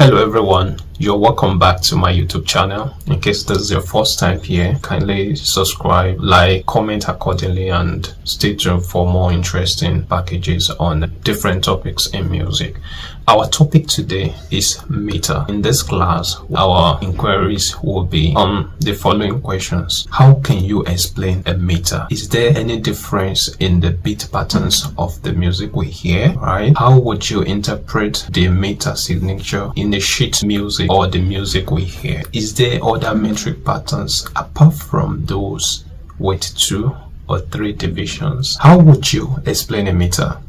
Hello everyone, you're welcome back to my YouTube channel. In case this is your first time here, kindly subscribe, like, comment accordingly, and stay tuned for more interesting packages on different topics in music. Our topic today is meter. In this class, our inquiries will be on the following questions. How can you explain a meter? Is there any difference in the beat patterns of the music we hear, right? How would you interpret the meter signature in the sheet music or the music we hear? Is there other metric patterns apart from those with 2 or 3 divisions? How would you explain a meter?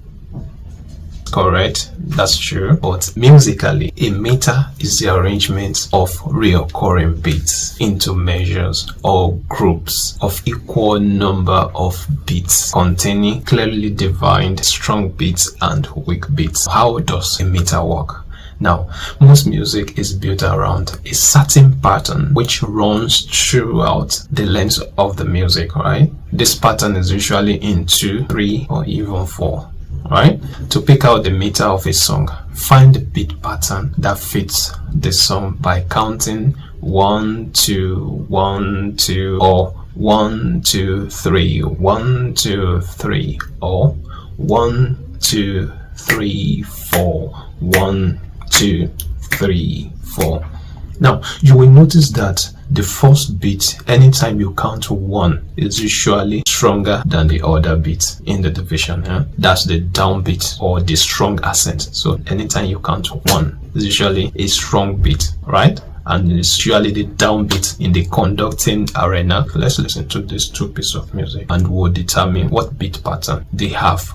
Correct, that's true, but musically a meter is the arrangement of reoccurring beats into measures or groups of equal number of beats containing clearly defined strong beats and weak beats. How does a meter work? Now, most music is built around a certain pattern which runs throughout the length of the music, right? This pattern is usually in 2, 3, or even 4. Right? To pick out the meter of a song, find the beat pattern that fits the song by counting 1, 2, 1, 2, or 1, 2, 3, 1, 2, 3, or 1, 2, 3, 4, 1, 2, 3, 4. Now, you will notice that the first beat, anytime you count 1, is usually stronger than the other beat in the division. That's the downbeat or the strong accent. So anytime you count 1, it's usually a strong beat, right? And it's usually the downbeat in the conducting arena. Let's listen to these 2 pieces of music and we'll determine what beat pattern they have.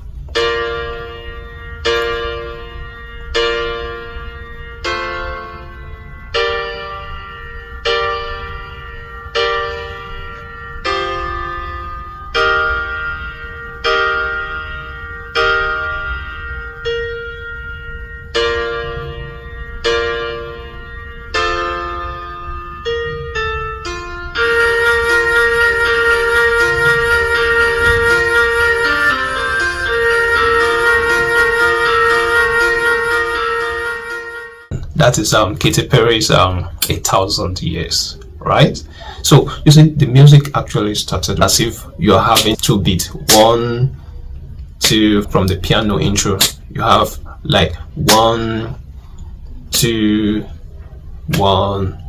That is Katy Perri's 1,000 Years, right? So you see, the music actually started as if you're having 2 beats, 1, 2. From the piano intro, you have like 1, 2, 1,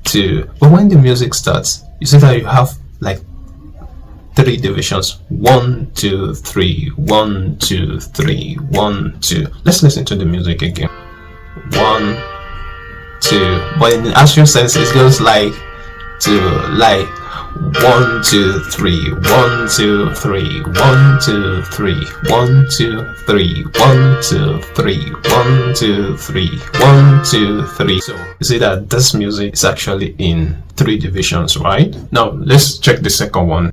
2. But when the music starts, you see that you have like 3 divisions: 1, 2, 3, 1, 2, 3, 1, 2. Let's listen to the music again. 1, 2, but in the actual sense it goes like 2, like 1, 2, 3, 1, 2, 3, 1, 2, 3, 1, 2, 3, 1, 2, 3, 1, 2, 3, 1, 2, 3. So you see that this music is actually in 3 divisions, right? Now let's check the second one.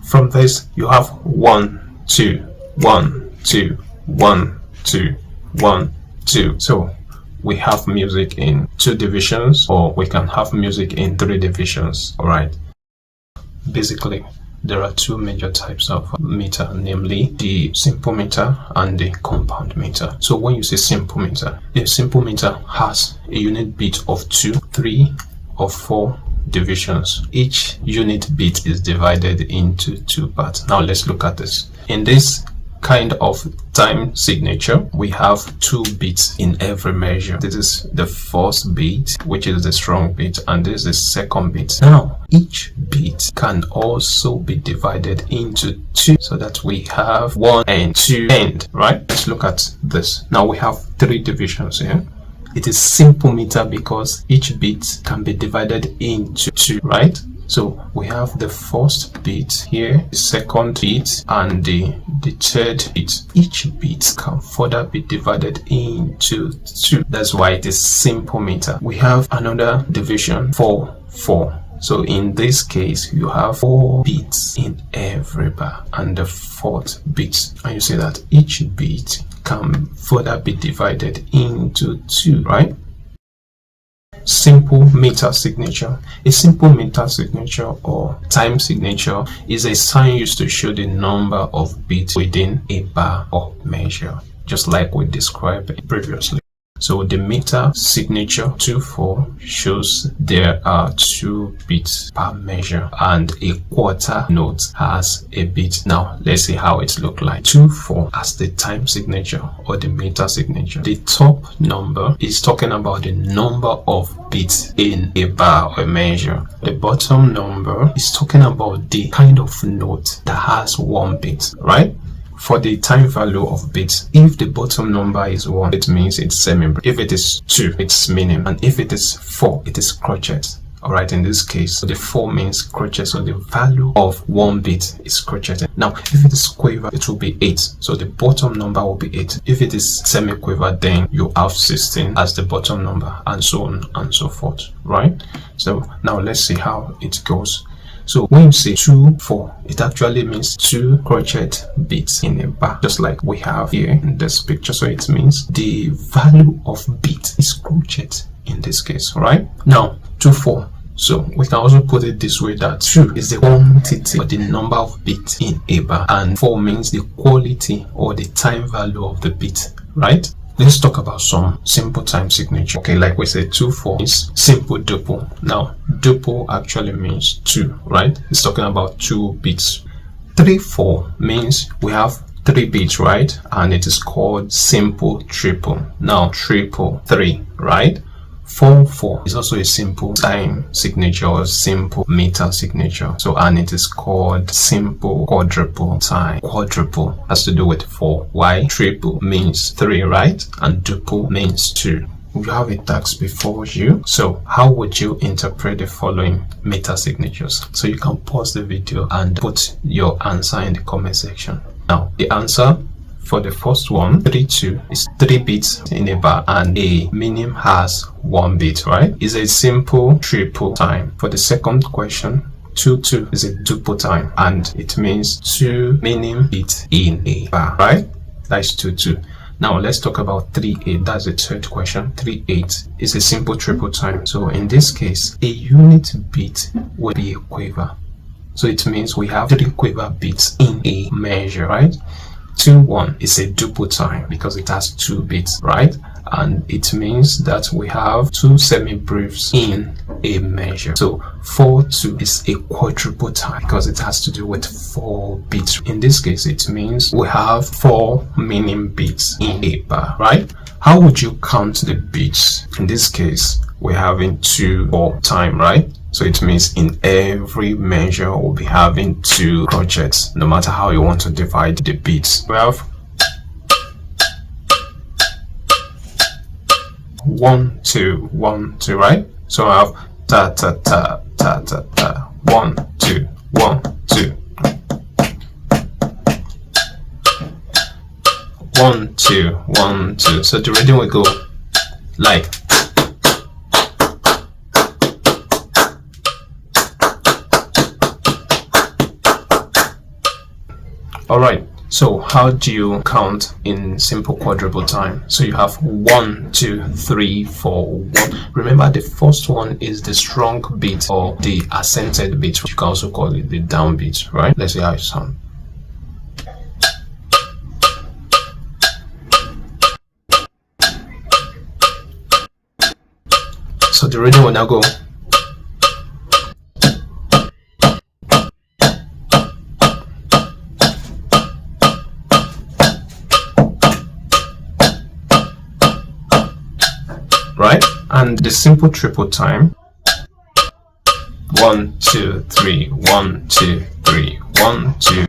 From this, you have 1, 2, 1, 2, 1, 2, 1, 2. So we have music in 2 divisions, or we can have music in 3 divisions. All right. Basically, there are 2 major types of meter, namely the simple meter and the compound meter. So when you say simple meter, a simple meter has a unit beat of 2, 3, or 4 divisions. Each unit beat is divided into 2 parts. Now let's look at this. In this kind of time signature, we have 2 beats in every measure. This is the first beat, which is the strong beat, and this is the second beat. Now each beat can also be divided into 2, so that we have 1 and 2 end, right? Let's look at this. Now we have 3 divisions here. It is simple meter because each beat can be divided into 2, right? So we have the first beat here, the second beat, and the third beat. Each beat can further be divided into 2. That's why it is simple meter. We have another division, 4, 4. So in this case, you have 4 beats in every bar and the 4th beat. And you see that each beat can further be divided into 2, right? simple meter signature. A simple meter signature or time signature is a sign used to show the number of beats within a bar or measure, just like we described previously. So the meter signature 2/4 shows there are 2 beats per measure, and a quarter note has a beat. Now let's see how it looks like. 2/4 as the time signature or the meter signature. The top number is talking about the number of beats in a bar or a measure. The bottom number is talking about the kind of note that has 1 beat, right? For the time value of beats, if the bottom number is 1, it means it's semi-brief. If it is 2, it's minim. And if it is 4, it is crotchet. Alright, in this case, the 4 means crotchet, so the value of 1 beat is crotchet. Now, if it is quiver, it will be 8. So the bottom number will be 8. If it is semi-quiver, then you have 16 as the bottom number, and so on and so forth, right? So now let's see how it goes. So when you say 2/4, it actually means 2 crochet beats in a bar, just like we have here in this picture. So it means the value of beat is crochet in this case, right? Now 2/4. So we can also put it this way, that 2 is the quantity or the number of beats in a bar, and 4 means the quality or the time value of the beat, right? Let's talk about some simple time signature. Okay, like we said, 2/4 is simple duple. Now, duple actually means 2, right? It's talking about 2 beats. 3/4 means we have 3 beats, right? And it is called simple triple. Now, triple 3, right? 4/4 is also a simple time signature or simple meter signature. So, and it is called simple quadruple time. Quadruple has to do with 4. Why? Triple means 3, right? And duple means 2. You have a task before you. So how would you interpret the following meter signatures? So you can pause the video and put your answer in the comment section. Now, the answer for the first one, 3/2, is 3 beats in a bar, and a minim has 1 beat, right? It's a simple triple time. For the second question, 2/2 is a duple time, and it means 2 minim beats in a bar, right? That's 2/2. Now let's talk about 3/8. That's the third question. 3/8 is a simple triple time. So in this case, a unit beat will be a quiver. So it means we have 3 quiver beats in a measure, right? 2/1 is a duple time because it has 2 beats, right? And it means that we have 2 semi-briefs in a measure. So 4/2 is a quadruple time because it has to do with 4 beats. In this case, it means we have 4 minim beats in a bar, right? How would you count the beats? In this case, we're having 2/4 time, right? So it means in every measure we'll be having 2 crochets, no matter how you want to divide the beats. We have 1 2 1 2, right? So I have ta ta ta ta ta ta 1 2 1 2 1 2 1 2. So the rhythm will go like. Alright, so how do you count in simple quadruple time? So you have 1 2 3 4 1. Remember, the first one is the strong beat or the accented beat. You can also call it the down beat, right? Let's see how it sounds. So the rhythm will now go. Right? And the simple triple time, 1 2 3 1 2 3 1 2